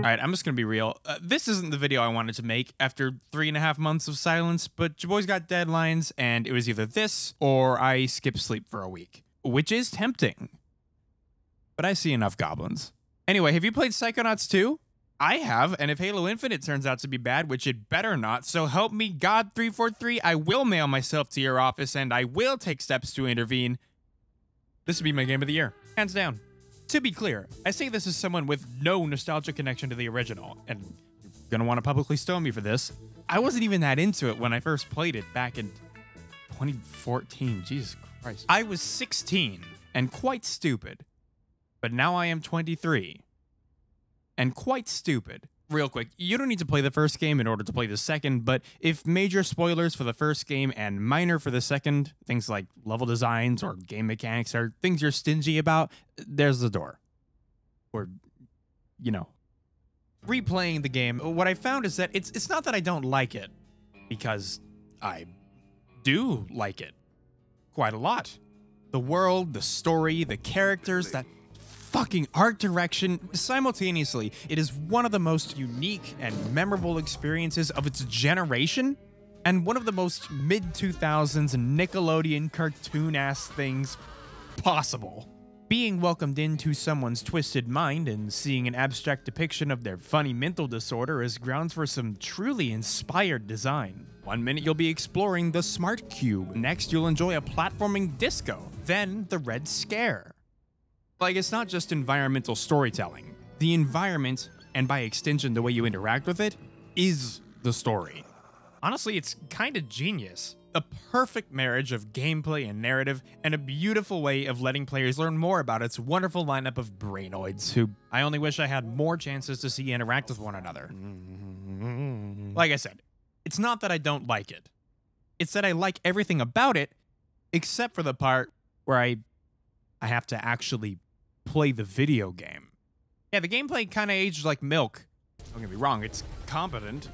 Alright, I'm just gonna be real. This isn't the video I wanted to make after 3.5 months of silence, but your boy's got deadlines, and it was either this or I skip sleep for a week, which is tempting. But I see enough goblins. Anyway, have you played Psychonauts 2? I have, and if Halo Infinite turns out to be bad, which it better not, so help me God 343, I will mail myself to your office and I will take steps to intervene. This would be my game of the year, hands down. To be clear, I say this as someone with no nostalgic connection to the original, and you're gonna want to publicly stone me for this. I wasn't even that into it when I first played it back in 2014, Jesus Christ. I was 16 and quite stupid, but now I am 23 and quite stupid. Real quick, you don't need to play the first game in order to play the second, but if major spoilers for the first game and minor for the second, things like level designs or game mechanics are things you're stingy about, there's the door. Or, you know. Replaying the game, what I found is that it's not that I don't like it, because I do like it quite a lot. The world, the story, the characters, that fucking art direction. Simultaneously, it is one of the most unique and memorable experiences of its generation, and one of the most mid-2000s Nickelodeon cartoon-ass things possible. Being welcomed into someone's twisted mind and seeing an abstract depiction of their funny mental disorder is grounds for some truly inspired design. One minute you'll be exploring the Smart Cube, next you'll enjoy a platforming disco, then the Red Scare. Like, it's not just environmental storytelling. The environment, and by extension the way you interact with it, is the story. Honestly, it's kinda genius. A perfect marriage of gameplay and narrative, and a beautiful way of letting players learn more about its wonderful lineup of brainoids, who I only wish I had more chances to see interact with one another. Like I said, it's not that I don't like it. It's that I like everything about it, except for the part where I have to actually play the video game. Yeah, the gameplay kind of aged like milk. Don't get me wrong, it's competent.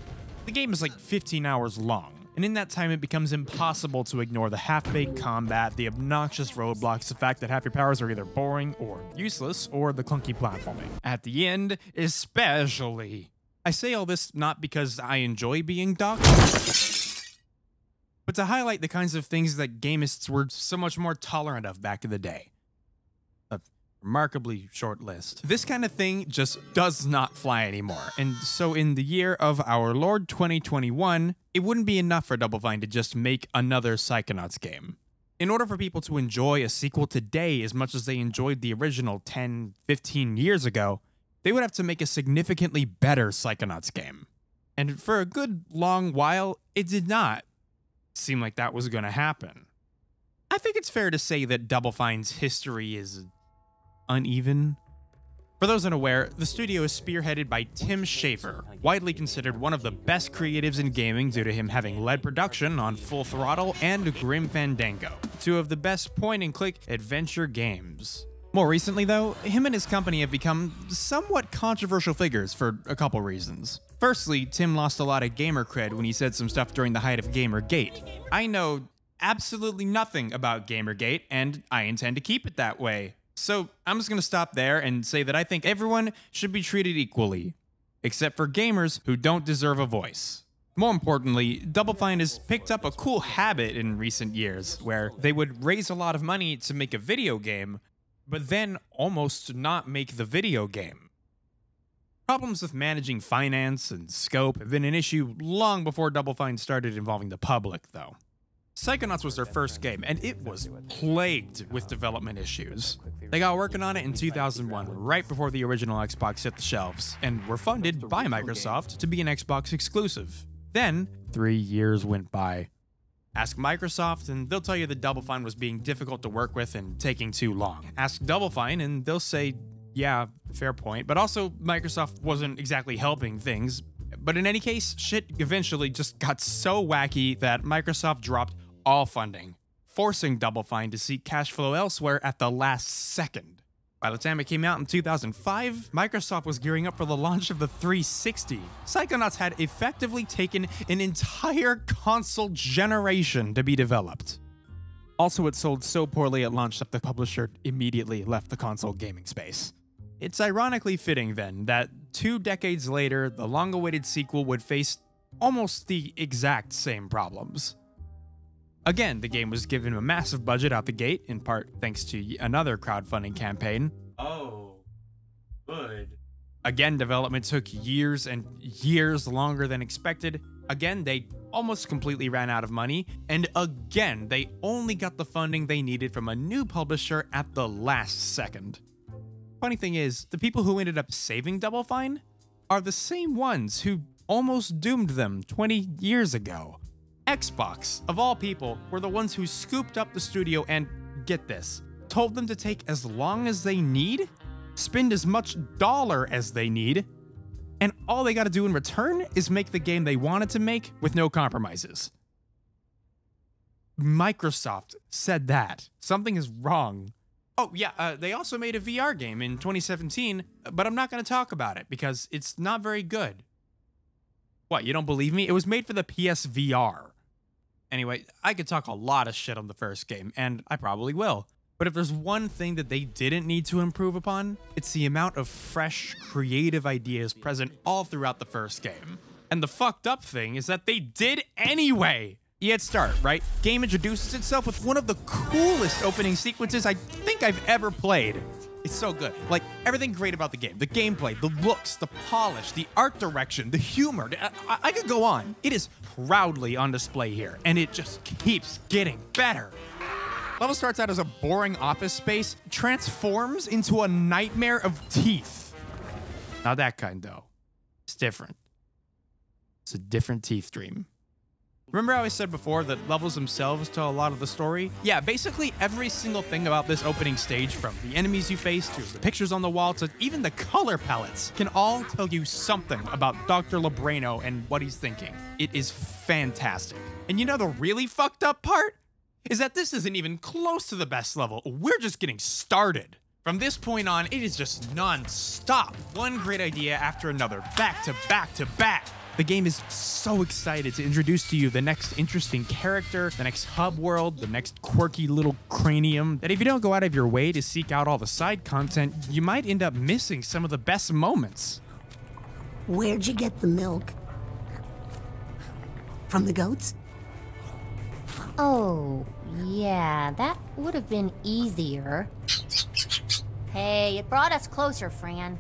The game is like 15 hours long, and in that time it becomes impossible to ignore the half-baked combat, the obnoxious roadblocks, the fact that half your powers are either boring or useless, or the clunky platforming. At the end, especially. I say all this not because I enjoy being docked, but to highlight the kinds of things that gamists were so much more tolerant of back in the day. Remarkably short list. This kind of thing just does not fly anymore, and so in the year of our Lord 2021, it wouldn't be enough for DoubleFine to just make another Psychonauts game. In order for people to enjoy a sequel today as much as they enjoyed the original 10, 15 years ago, they would have to make a significantly better Psychonauts game. And for a good long while, it did not seem like that was going to happen. I think it's fair to say that DoubleFine's history is uneven. For those unaware, the studio is spearheaded by Tim Schafer, widely considered one of the best creatives in gaming due to him having led production on Full Throttle and Grim Fandango, two of the best point-and-click adventure games. More recently though, him and his company have become somewhat controversial figures for a couple reasons. Firstly, Tim lost a lot of gamer cred when he said some stuff during the height of Gamergate. I know absolutely nothing about Gamergate, and I intend to keep it that way. So I'm just going to stop there and say that I think everyone should be treated equally, except for gamers who don't deserve a voice. More importantly, DoubleFine has picked up a cool habit in recent years, where they would raise a lot of money to make a video game, but then almost not make the video game. Problems with managing finance and scope have been an issue long before DoubleFine started involving the public, though. Psychonauts was their first game, and it was plagued with development issues. They got working on it in 2001, right before the original Xbox hit the shelves, and were funded by Microsoft to be an Xbox exclusive. Then, 3 years went by. Ask Microsoft, and they'll tell you that DoubleFine was being difficult to work with and taking too long. Ask DoubleFine, and they'll say, yeah, fair point, but also Microsoft wasn't exactly helping things. But in any case, shit eventually just got so wacky that Microsoft dropped all funding, forcing DoubleFine to seek cash flow elsewhere at the last second. By the time it came out in 2005, Microsoft was gearing up for the launch of the 360. Psychonauts had effectively taken an entire console generation to be developed. Also, it sold so poorly at launch that the publisher immediately left the console gaming space. It's ironically fitting then that 2 decades later, the long-awaited sequel would face almost the exact same problems. Again, the game was given a massive budget out the gate, in part thanks to another crowdfunding campaign. Oh, good. Again, development took years and years longer than expected. Again, they almost completely ran out of money. And again, they only got the funding they needed from a new publisher at the last second. Funny thing is, the people who ended up saving DoubleFine are the same ones who almost doomed them 20 years ago. Xbox, of all people, were the ones who scooped up the studio and, get this, told them to take as long as they need, spend as much dollar as they need, and all they gotta do in return is make the game they wanted to make with no compromises. Microsoft said that. Something is wrong. Oh yeah, they also made a VR game in 2017, but I'm not gonna talk about it because it's not very good. What, you don't believe me? It was made for the PSVR. Anyway, I could talk a lot of shit on the first game, and I probably will. But if there's one thing that they didn't need to improve upon, it's the amount of fresh, creative ideas present all throughout the first game. And the fucked up thing is that they did anyway! You hit start, right? Game introduces itself with one of the coolest opening sequences I think I've ever played. It's so good. Like, everything great about the game. The gameplay, the looks, the polish, the art direction, the humor. I could go on. It is proudly on display here, and it just keeps getting better. Level starts out as a boring office space, transforms into a nightmare of teeth. Not that kind, though. It's different. It's a different teeth dream. Remember how I said before that levels themselves tell a lot of the story? Yeah, basically every single thing about this opening stage, from the enemies you face to the pictures on the wall to even the color palettes, can all tell you something about Dr. Lebrano and what he's thinking. It is fantastic. And you know the really fucked up part? Is that this isn't even close to the best level. We're just getting started. From this point on, it is just non-stop. One great idea after another, back to back to back. The game is so excited to introduce to you the next interesting character, the next hub world, the next quirky little cranium, that if you don't go out of your way to seek out all the side content, you might end up missing some of the best moments. Where'd you get the milk? From the goats? Oh, yeah, that would have been easier. Hey, it brought us closer, Fran.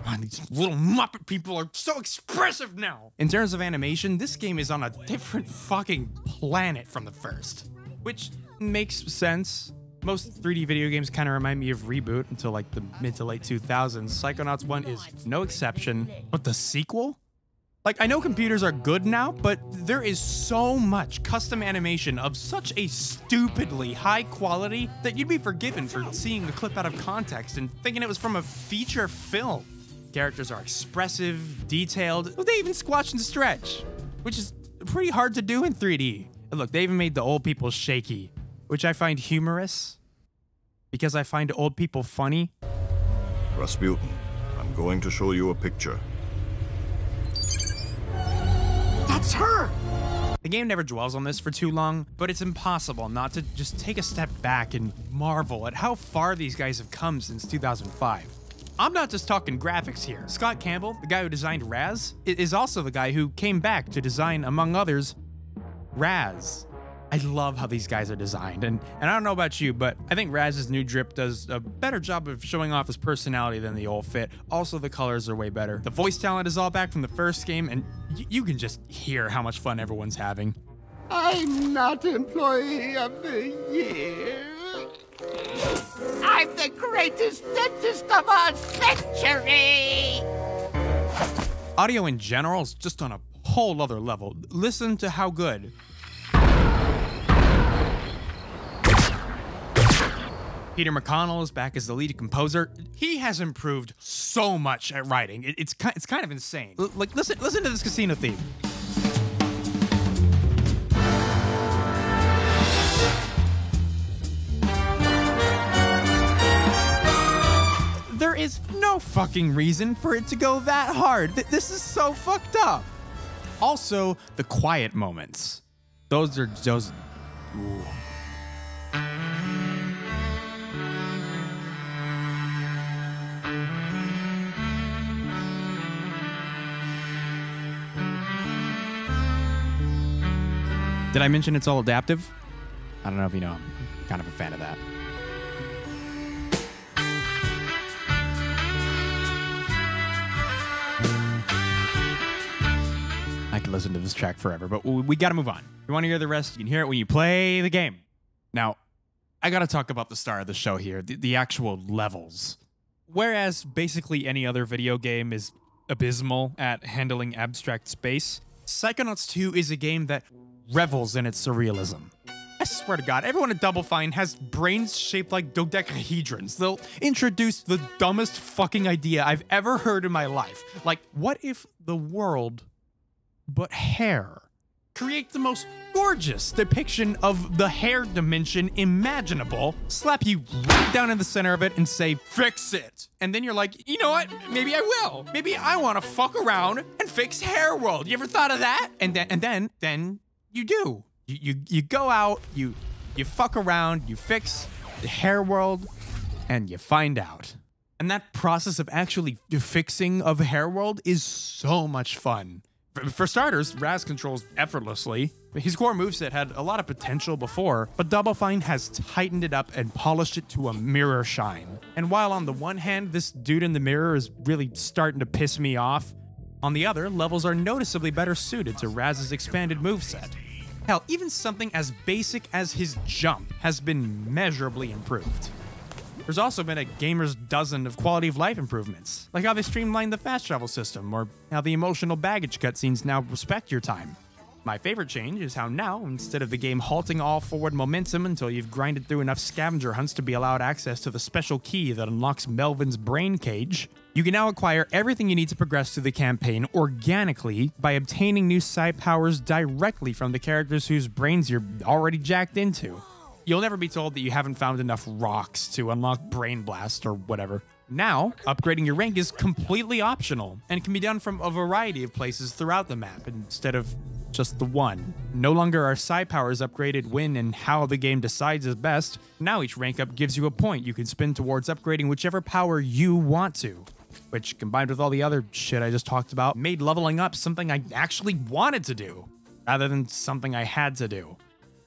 Oh, these little Muppet people are so expressive now! In terms of animation, this game is on a different fucking planet from the first. Which makes sense. Most 3D video games kind of remind me of Reboot until like the mid to late 2000s. Psychonauts 1 is no exception. But the sequel? Like, I know computers are good now, but there is so much custom animation of such a stupidly high quality that you'd be forgiven for seeing a clip out of context and thinking it was from a feature film. Characters are expressive, detailed, they even squash and stretch, which is pretty hard to do in 3D. And look, they even made the old people shaky, which I find humorous, because I find old people funny. Rasputin, I'm going to show you a picture. That's her! The game never dwells on this for too long, but it's impossible not to just take a step back and marvel at how far these guys have come since 2005. I'm not just talking graphics here. Scott Campbell, the guy who designed Raz, is also the guy who came back to design, among others, Raz. I love how these guys are designed, and I don't know about you, but I think Raz's new drip does a better job of showing off his personality than the old fit. Also, the colors are way better. The voice talent is all back from the first game, and you can just hear how much fun everyone's having. I'm not Employee of the Year. I'm the greatest dentist of our century! Audio in general is just on a whole other level. Listen to how good. Peter McConnell is back as the lead composer. He has improved so much at writing. It's kind of insane. Like, listen to this casino theme. There is no fucking reason for it to go that hard. This is so fucked up. Also, the quiet moments. Those are just... Ooh. Did I mention it's all adaptive? I don't know if you know, I'm kind of a fan of that. I could listen to this track forever, but we gotta move on. If you want to hear the rest, you can hear it when you play the game. Now, I gotta talk about the star of the show here, the actual levels. Whereas basically any other video game is abysmal at handling abstract space, Psychonauts 2 is a game that revels in its surrealism. I swear to God, everyone at DoubleFine has brains shaped like dodecahedrons. They'll introduce the dumbest fucking idea I've ever heard in my life. Like, what if the world but hair? Create the most gorgeous depiction of the hair dimension imaginable, slap you right down in the center of it and say, fix it. And then you're like, you know what? Maybe I will. Maybe I want to fuck around and fix Hair World. You ever thought of that? And then you do. You go out, you fuck around, you fix the Hair World, and you find out. And that process of actually fixing of Hair World is so much fun. For starters, Raz controls effortlessly. His core moveset had a lot of potential before, but DoubleFine has tightened it up and polished it to a mirror shine. And while on the one hand, this dude in the mirror is really starting to piss me off, on the other, levels are noticeably better suited to Raz's expanded moveset. Hell, even something as basic as his jump has been measurably improved. There's also been a gamer's dozen of quality of life improvements, like how they streamlined the fast travel system, or how the emotional baggage cutscenes now respect your time. My favorite change is how now, instead of the game halting all forward momentum until you've grinded through enough scavenger hunts to be allowed access to the special key that unlocks Melvin's brain cage, you can now acquire everything you need to progress through the campaign organically by obtaining new Psy-Powers directly from the characters whose brains you're already jacked into. You'll never be told that you haven't found enough rocks to unlock Brain Blast or whatever. Now, upgrading your rank is completely optional and can be done from a variety of places throughout the map instead of just the one. No longer are Psy-Powers upgraded when and how the game decides is best. Now each rank up gives you a point you can spend towards upgrading whichever power you want to, which combined with all the other shit I just talked about made leveling up something I actually wanted to do rather than something I had to do.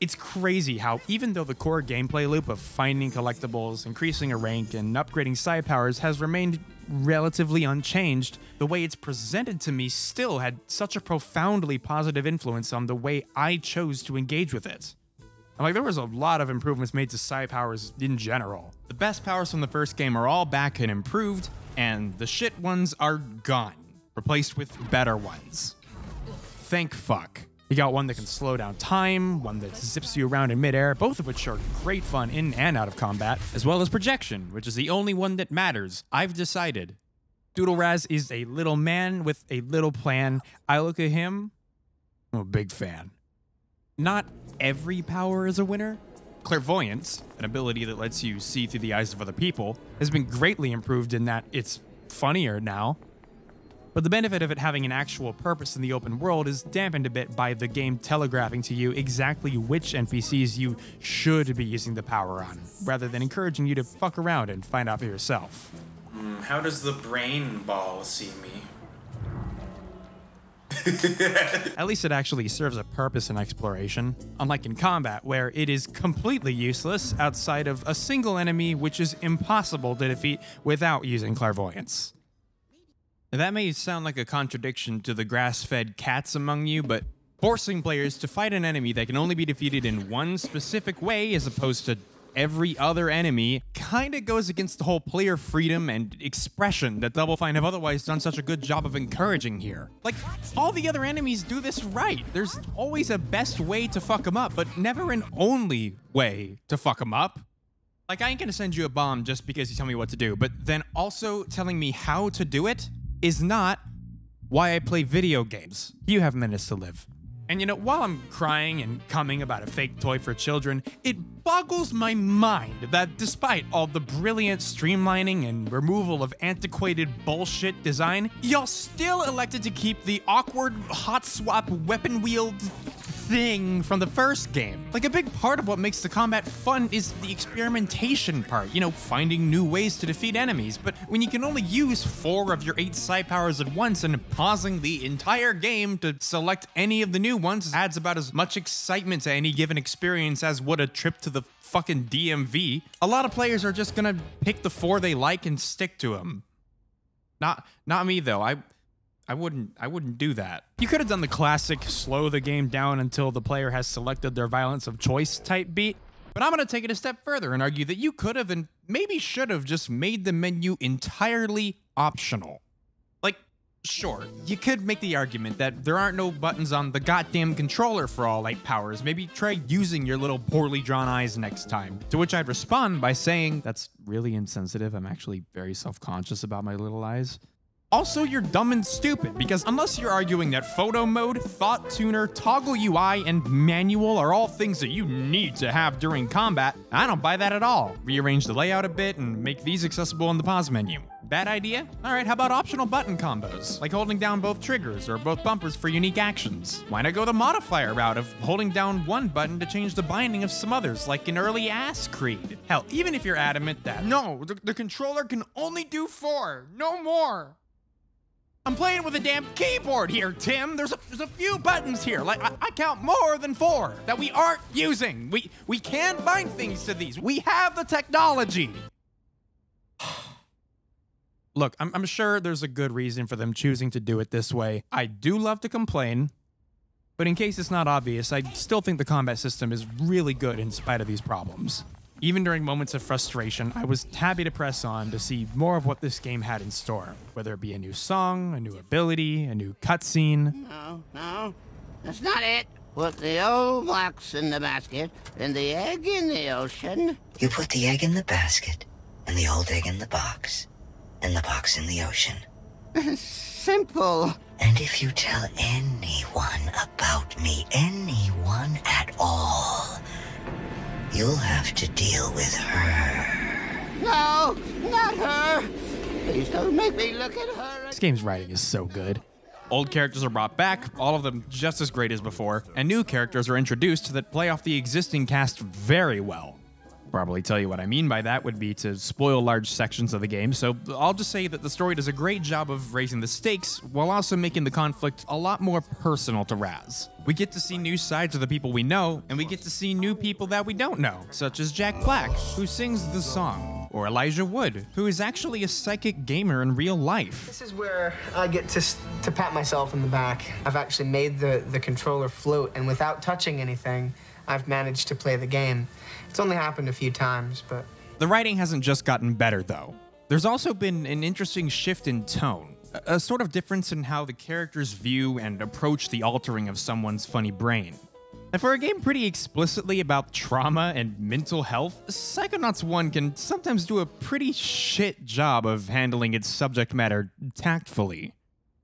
It's crazy how, even though the core gameplay loop of finding collectibles, increasing a rank, and upgrading Psy-Powers has remained relatively unchanged, the way it's presented to me still had such a profoundly positive influence on the way I chose to engage with it. Like, there was a lot of improvements made to Psy-Powers in general. The best powers from the first game are all back and improved, and the shit ones are gone, replaced with better ones. Thank fuck. You got one that can slow down time, one that zips you around in midair, both of which are great fun in and out of combat, as well as projection, which is the only one that matters. I've decided. Doodle Raz is a little man with a little plan. I look at him, I'm a big fan. Not every power is a winner. Clairvoyance, an ability that lets you see through the eyes of other people, has been greatly improved in that it's funnier now. But the benefit of it having an actual purpose in the open world is dampened a bit by the game telegraphing to you exactly which NPCs you should be using the power on, rather than encouraging you to fuck around and find out for yourself. How does the brain ball see me? At least it actually serves a purpose in exploration, unlike in combat, where it is completely useless outside of a single enemy which is impossible to defeat without using clairvoyance. That may sound like a contradiction to the grass-fed cats among you, but forcing players to fight an enemy that can only be defeated in one specific way as opposed to every other enemy kinda goes against the whole player freedom and expression that DoubleFine have otherwise done such a good job of encouraging here. Like, all the other enemies do this right. There's always a best way to fuck them up, but never an only way to fuck them up. Like, I ain't gonna send you a bomb just because you tell me what to do, but then also telling me how to do it is not why I play video games. You have minutes to live. And you know, while I'm crying and coming about a fake toy for children, it boggles my mind that despite all the brilliant streamlining and removal of antiquated bullshit design, y'all still elected to keep the awkward hot swap weapon wield thing from the first game. Like, a big part of what makes the combat fun is the experimentation part, you know, finding new ways to defeat enemies. But when you can only use 4 of your 8 Psy-Powers at once and pausing the entire game to select any of the new ones adds about as much excitement to any given experience as would a trip to the fucking DMV. A lot of players are just gonna pick the 4 they like and stick to them. Not me though. I wouldn't do that. You could have done the classic slow the game down until the player has selected their violence of choice type beat, but I'm gonna take it a step further and argue that you could have and maybe should have just made the menu entirely optional. Like, sure, you could make the argument that there aren't no buttons on the goddamn controller for all 8 powers. Maybe try using your little poorly drawn eyes next time. To which I'd respond by saying, that's really insensitive. I'm actually very self-conscious about my little eyes. Also, you're dumb and stupid, because unless you're arguing that photo mode, thought tuner, toggle UI, and manual are all things that you need to have during combat, I don't buy that at all. Rearrange the layout a bit and make these accessible in the pause menu. Bad idea? Alright, how about optional button combos? Like holding down both triggers or both bumpers for unique actions. Why not go the modifier route of holding down one button to change the binding of some others, like in early Ass Creed? Hell, even if you're adamant that, no, the controller can only do 4, no more. I'm playing with a damn keyboard here, Tim. There's a few buttons here. Like, I count more than 4 that we aren't using. We can bind things to these. We have the technology. Look, I'm sure there's a good reason for them choosing to do it this way. I do love to complain, but in case it's not obvious, I still think the combat system is really good in spite of these problems. Even during moments of frustration, I was happy to press on to see more of what this game had in store, whether it be a new song, a new ability, a new cutscene. No, that's not it. Put the old box in the basket and the egg in the ocean. You put the egg in the basket and the old egg in the box and the box in the ocean. Simple. And if you tell anyone about me, anyone at all, you'll have to deal with her. No, not her. Please don't make me look at her. This game's writing is so good. Old characters are brought back, all of them just as great as before, and new characters are introduced that play off the existing cast very well. Probably tell you what I mean by that would be to spoil large sections of the game, so I'll just say that the story does a great job of raising the stakes while also making the conflict a lot more personal to Raz. We get to see new sides of the people we know, and we get to see new people that we don't know, such as Jack Black, who sings the song, or Elijah Wood, who is actually a psychic gamer in real life. This is where I get to pat myself in the back. I've actually made the controller float, and without touching anything, I've managed to play the game. It's only happened a few times, but... The writing hasn't just gotten better, though. There's also been an interesting shift in tone, a sort of difference in how the characters view and approach the altering of someone's funny brain. And for a game pretty explicitly about trauma and mental health, Psychonauts 1 can sometimes do a pretty shit job of handling its subject matter tactfully.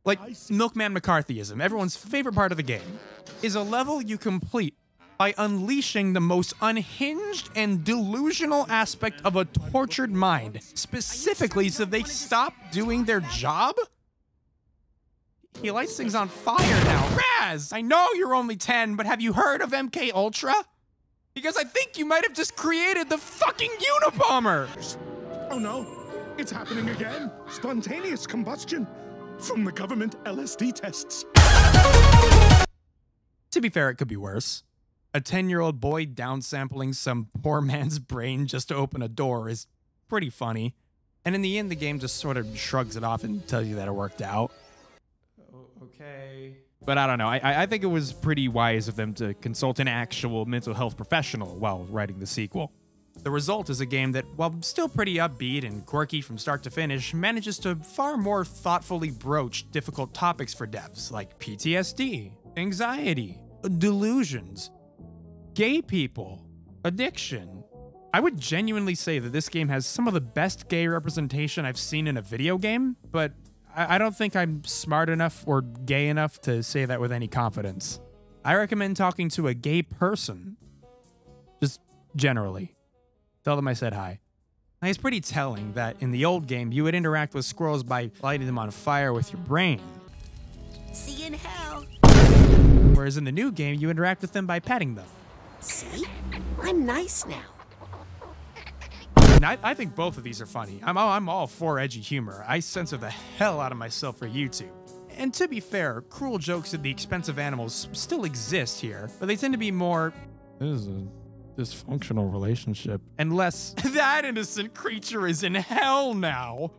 Like, Milkman McCarthyism, everyone's favorite part of the game, is a level you complete by unleashing the most unhinged and delusional aspect of a tortured mind, specifically so they stop doing their job? He lights things on fire now. Raz, I know you're only 10, but have you heard of MK Ultra? Because I think you might have just created the fucking Unabomber! Oh no, it's happening again. Spontaneous combustion from the government LSD tests. To be fair, it could be worse. A 10-year-old boy downsampling some poor man's brain just to open a door is pretty funny. And in the end, the game just sort of shrugs it off and tells you that it worked out. Okay. But I don't know. I think it was pretty wise of them to consult an actual mental health professional while writing the sequel. The result is a game that, while still pretty upbeat and quirky from start to finish, manages to far more thoughtfully broach difficult topics for devs like PTSD, anxiety, delusions, gay people, addiction. I would genuinely say that this game has some of the best gay representation I've seen in a video game, but I don't think I'm smart enough or gay enough to say that with any confidence. I recommend talking to a gay person. Just generally. Tell them I said hi. Now, it's pretty telling that in the old game, you would interact with squirrels by lighting them on fire with your brain. See you in hell. whereas in the new game, you interact with them by petting them. See? I'm nice now. And I think both of these are funny. I'm all for edgy humor. I censor the hell out of myself for YouTube. And to be fair, cruel jokes at the expense of animals still exist here, but they tend to be more, this is a dysfunctional relationship, and less, that innocent creature is in hell now.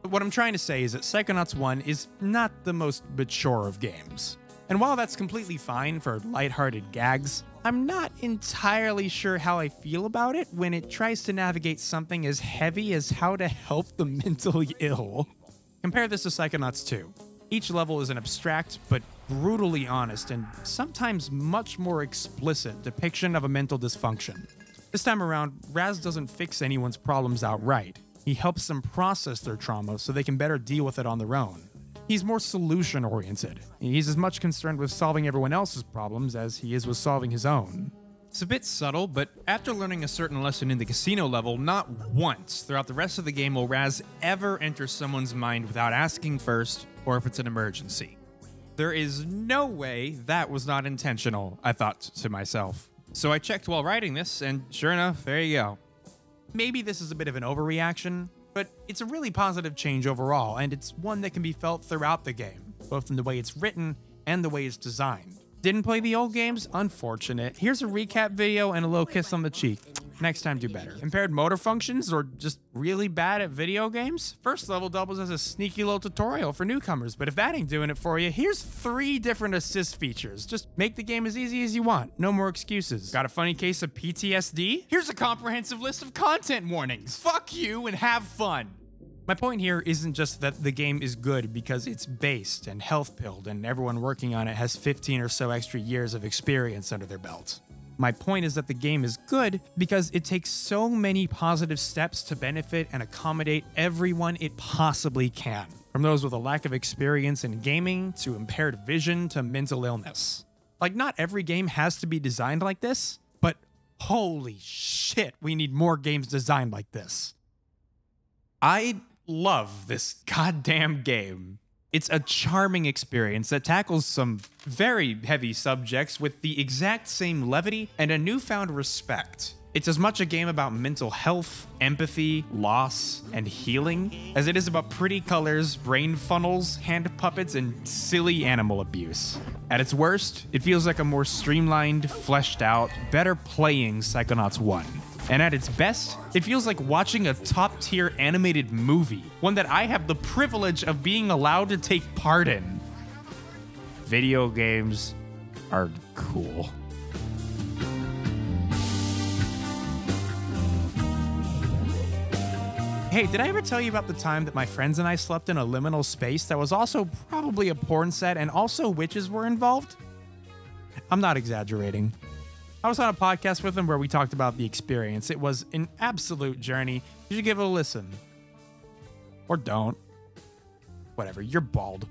What I'm trying to say is that Psychonauts 1 is not the most mature of games. And while that's completely fine for lighthearted gags, I'm not entirely sure how I feel about it when it tries to navigate something as heavy as how to help the mentally ill. Compare this to Psychonauts 2. Each level is an abstract but brutally honest and sometimes much more explicit depiction of a mental dysfunction. This time around, Raz doesn't fix anyone's problems outright. He helps them process their trauma so they can better deal with it on their own. He's more solution-oriented. He's as much concerned with solving everyone else's problems as he is with solving his own. It's a bit subtle, but after learning a certain lesson in the casino level, not once throughout the rest of the game will Raz ever enter someone's mind without asking first, or if it's an emergency. There is no way that was not intentional, I thought to myself. So I checked while writing this, and sure enough, there you go. Maybe this is a bit of an overreaction, but it's a really positive change overall, and it's one that can be felt throughout the game, both in the way it's written and the way it's designed. Didn't play the old games? Unfortunate. Here's a recap video and a little kiss on the cheek. Next time, do better. Impaired motor functions or just really bad at video games? First level doubles as a sneaky little tutorial for newcomers, but if that ain't doing it for you, here's 3 different assist features. Just make the game as easy as you want. No more excuses. Got a funny case of PTSD? Here's a comprehensive list of content warnings. Fuck you and have fun. My point here isn't just that the game is good because it's based and health-pilled and everyone working on it has 15 or so extra years of experience under their belt. My point is that the game is good because it takes so many positive steps to benefit and accommodate everyone it possibly can, from those with a lack of experience in gaming to impaired vision to mental illness. Like, not every game has to be designed like this, but holy shit, we need more games designed like this. I love this goddamn game. It's a charming experience that tackles some very heavy subjects with the exact same levity and a newfound respect. It's as much a game about mental health, empathy, loss, and healing as it is about pretty colors, brain funnels, hand puppets, and silly animal abuse. At its worst, it feels like a more streamlined, fleshed out, better playing Psychonauts 1. And at its best, it feels like watching a top-tier animated movie, one that I have the privilege of being allowed to take part in. Video games are cool. Hey, did I ever tell you about the time that my friends and I slept in a liminal space that was also probably a porn set and also witches were involved? I'm not exaggerating. I was on a podcast with them where we talked about the experience. It was an absolute journey. You should give it a listen. Or don't. Whatever, you're bald.